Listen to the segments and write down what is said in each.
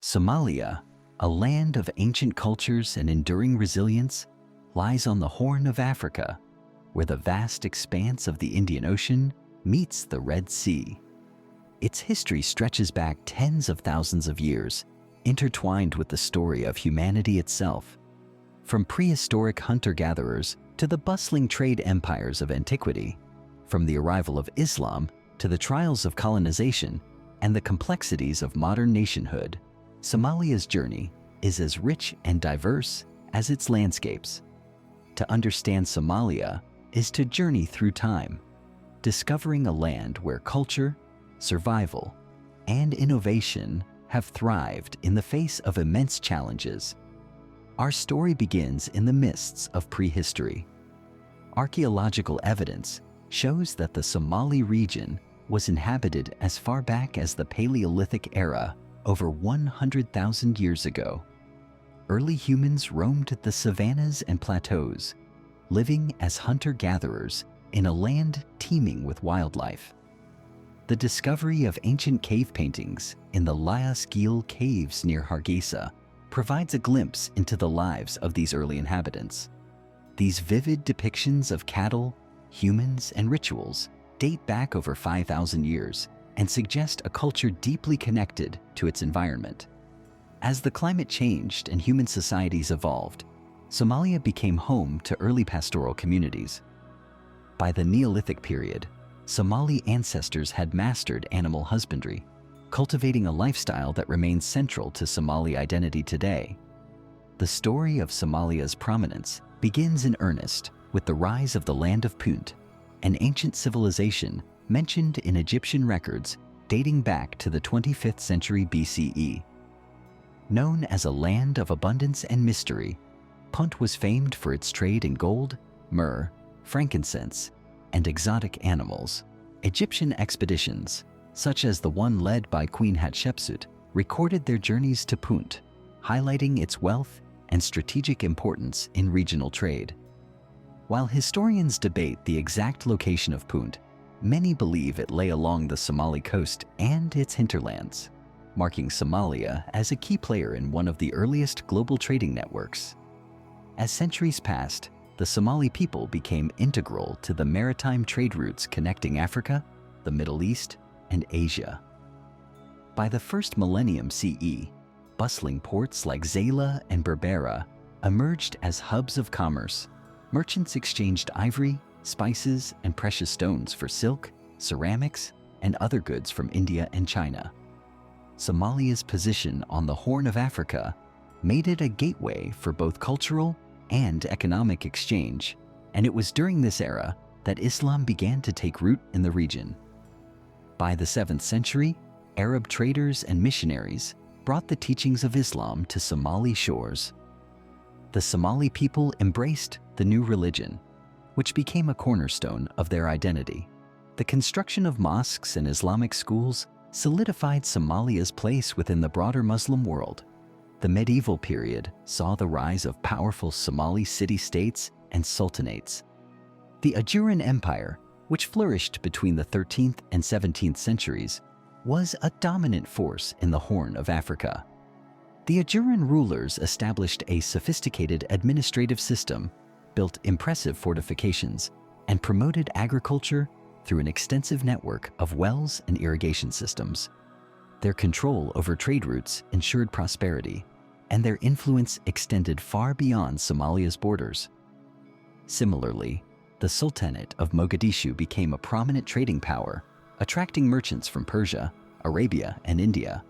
Somalia, a land of ancient cultures and enduring resilience, lies on the Horn of Africa, where the vast expanse of the Indian Ocean meets the Red Sea. Its history stretches back tens of thousands of years, intertwined with the story of humanity itself. From prehistoric hunter-gatherers to the bustling trade empires of antiquity, from the arrival of Islam to the trials of colonization and the complexities of modern nationhood, Somalia's journey is as rich and diverse as its landscapes. To understand Somalia is to journey through time, discovering a land where culture, survival, and innovation have thrived in the face of immense challenges. Our story begins in the mists of prehistory. Archaeological evidence shows that the Somali region was inhabited as far back as the Paleolithic era, over 100,000 years ago. Early humans roamed the savannas and plateaus, living as hunter-gatherers in a land teeming with wildlife. The discovery of ancient cave paintings in the Liasgil caves near Hargeisa provides a glimpse into the lives of these early inhabitants. These vivid depictions of cattle, humans, and rituals date back over 5,000 years and suggest a culture deeply connected to its environment. As the climate changed and human societies evolved, Somalia became home to early pastoral communities. By the Neolithic period, Somali ancestors had mastered animal husbandry, cultivating a lifestyle that remains central to Somali identity today. The story of Somalia's prominence begins in earnest with the rise of the Land of Punt, an ancient civilization mentioned in Egyptian records dating back to the 25th century BCE. Known as a land of abundance and mystery, Punt was famed for its trade in gold, myrrh, frankincense, and exotic animals. Egyptian expeditions, such as the one led by Queen Hatshepsut, recorded their journeys to Punt, highlighting its wealth and strategic importance in regional trade. While historians debate the exact location of Punt, many believe it lay along the Somali coast and its hinterlands, marking Somalia as a key player in one of the earliest global trading networks. As centuries passed, the Somali people became integral to the maritime trade routes connecting Africa, the Middle East, and Asia. By the first millennium CE, bustling ports like Zayla and Berbera emerged as hubs of commerce. Merchants exchanged ivory, spices, and precious stones for silk, ceramics, and other goods from India and China. Somalia's position on the Horn of Africa made it a gateway for both cultural and economic exchange, and it was during this era that Islam began to take root in the region. By the 7th century, Arab traders and missionaries brought the teachings of Islam to Somali shores. The Somali people embraced the new religion, which became a cornerstone of their identity. The construction of mosques and Islamic schools solidified Somalia's place within the broader Muslim world. The medieval period saw the rise of powerful Somali city-states and sultanates. The Ajuran Empire, which flourished between the 13th and 17th centuries, was a dominant force in the Horn of Africa. The Ajuran rulers established a sophisticated administrative system, built impressive fortifications, and promoted agriculture through an extensive network of wells and irrigation systems. Their control over trade routes ensured prosperity, and their influence extended far beyond Somalia's borders. Similarly, the Sultanate of Mogadishu became a prominent trading power, attracting merchants from Persia, Arabia, and India.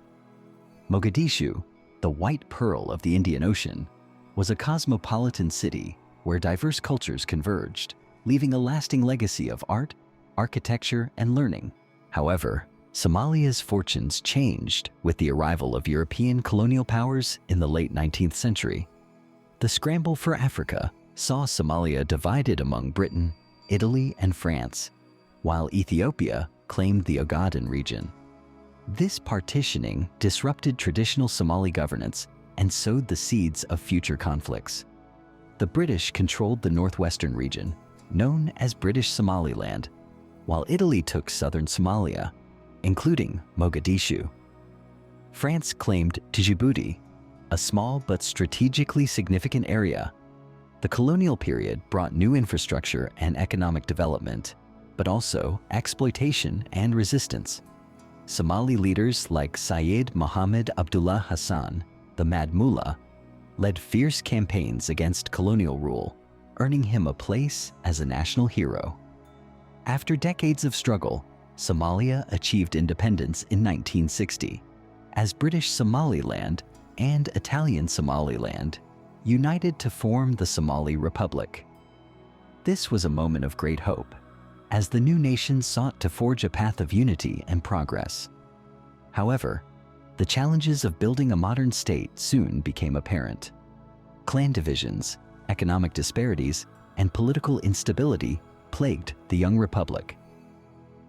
Mogadishu, the white pearl of the Indian Ocean, was a cosmopolitan city where diverse cultures converged, leaving a lasting legacy of art, architecture, and learning. However, Somalia's fortunes changed with the arrival of European colonial powers in the late 19th century. The scramble for Africa saw Somalia divided among Britain, Italy, and France, while Ethiopia claimed the Ogaden region. This partitioning disrupted traditional Somali governance and sowed the seeds of future conflicts. The British controlled the northwestern region, known as British Somaliland, while Italy took southern Somalia, including Mogadishu. France claimed Djibouti, a small but strategically significant area. The colonial period brought new infrastructure and economic development, but also exploitation and resistance. Somali leaders like Syed Mohammed Abdullah Hassan, the Mad Mullah, led fierce campaigns against colonial rule, earning him a place as a national hero. After decades of struggle, Somalia achieved independence in 1960, as British Somaliland and Italian Somaliland united to form the Somali Republic. This was a moment of great hope, as the new nation sought to forge a path of unity and progress. However, the challenges of building a modern state soon became apparent. Clan divisions, economic disparities, and political instability plagued the young republic.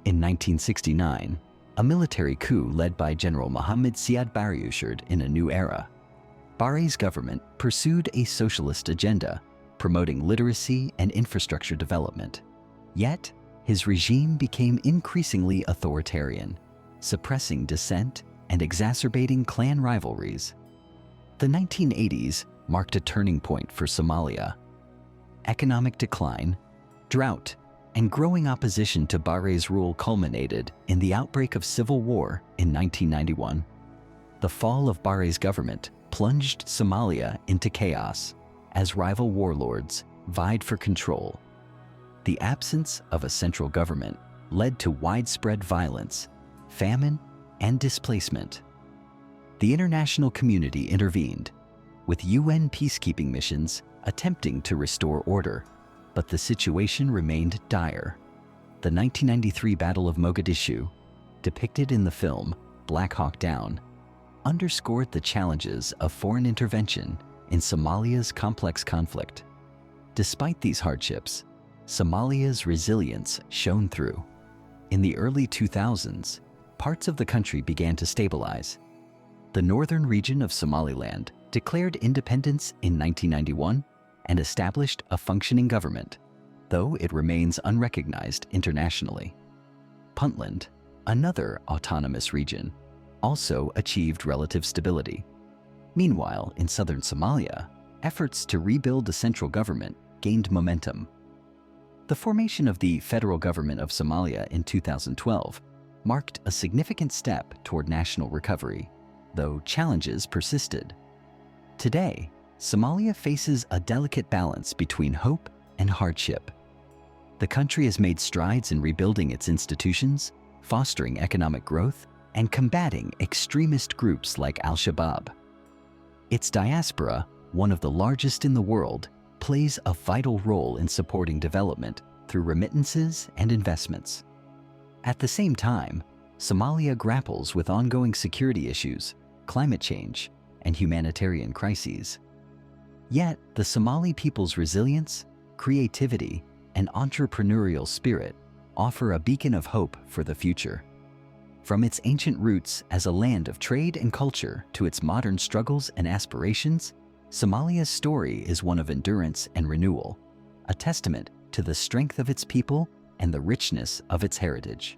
In 1969, a military coup led by General Mohammed Siad Barre ushered in a new era. Barre's government pursued a socialist agenda, promoting literacy and infrastructure development. Yet, his regime became increasingly authoritarian, suppressing dissent and exacerbating clan rivalries. The 1980s marked a turning point for Somalia. Economic decline, drought, and growing opposition to Barre's rule culminated in the outbreak of civil war in 1991. The fall of Barre's government plunged Somalia into chaos as rival warlords vied for control. The absence of a central government led to widespread violence, famine, and displacement. The international community intervened, with UN peacekeeping missions attempting to restore order, but the situation remained dire. The 1993 Battle of Mogadishu, depicted in the film Black Hawk Down, underscored the challenges of foreign intervention in Somalia's complex conflict. Despite these hardships, Somalia's resilience shone through. In the early 2000s, parts of the country began to stabilize. The northern region of Somaliland declared independence in 1991 and established a functioning government, though it remains unrecognized internationally. Puntland, another autonomous region, also achieved relative stability. Meanwhile, in southern Somalia, efforts to rebuild a central government gained momentum. The formation of the federal government of Somalia in 2012 marked a significant step toward national recovery, though challenges persisted. Today, Somalia faces a delicate balance between hope and hardship. The country has made strides in rebuilding its institutions, fostering economic growth, and combating extremist groups like Al-Shabaab. Its diaspora, one of the largest in the world, plays a vital role in supporting development through remittances and investments. At the same time, Somalia grapples with ongoing security issues, climate change, and humanitarian crises. Yet, the Somali people's resilience, creativity, and entrepreneurial spirit offer a beacon of hope for the future. From its ancient roots as a land of trade and culture to its modern struggles and aspirations, Somalia's story is one of endurance and renewal, a testament to the strength of its people and the richness of its heritage.